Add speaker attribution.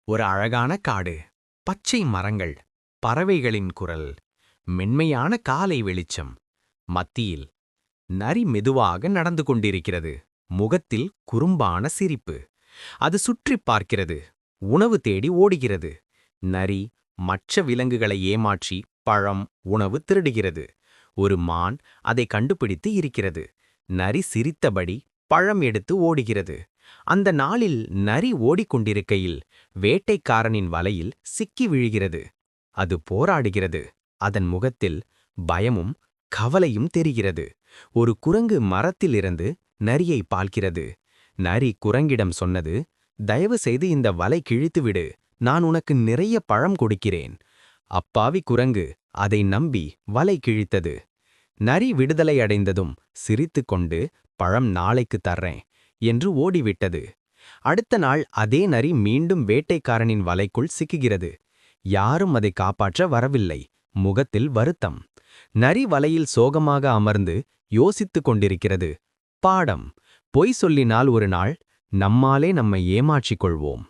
Speaker 1: ஒரு அழகான காடு, பச்சை மரங்கள், பறவைகளின் குரல், மென்மையான காலை வெளிச்சம். மத்தியில் நரி மெதுவாக நடந்து கொண்டிருக்கிறது. முகத்தில் குறும்பான சிரிப்பு. அது சுற்றிப் பார்க்கிறது. உணவு தேடி ஓடுகிறது. நரி மற்ற விலங்குகளை ஏமாற்றி பழம், உணவு திருடுகிறது. ஒரு மான் அதை கண்டுபிடித்து இருக்கிறது. நரி சிரித்தபடி பழம் எடுத்து ஓடுகிறது. அந்த நாளில் நரி ஓடிக்கொண்டிருக்கையில் வேட்டைக்காரனின் வலையில் சிக்கி விழுகிறது. அது போராடுகிறது. அதன் முகத்தில் பயமும் கவலையும் தெரிகிறது. ஒரு குரங்கு மரத்திலிருந்து நரியை பார்க்கிறது. நரி குரங்கிடம் சொன்னது, தயவு செய்து இந்த வலை கிழித்துவிடு, நான் உனக்கு நிறைய பழம் கொடுக்கிறேன். அப்பாவி குரங்கு அதை நம்பி வலை கிழித்தது. நரி விடுதலை அடைந்ததும் சிரித்துக்கொண்டு, பழம் நாளைக்கு தர்றேன் என்று ஓடிவிட்டது. அடுத்த நாள் அதே நரி மீண்டும் வேட்டைக்காரனின் வலைக்குள் சிக்குகிறது. யாரும் அதை காப்பாற்ற வரவில்லை. முகத்தில் வருத்தம். நரி வலையில் சோகமாக அமர்ந்து யோசித்துக் கொண்டிருக்கிறது. பாடம்: பொய் சொல்லினால் ஒரு நாள் நம்மாலே நம்மை ஏமாற்றிக் கொள்வோம்.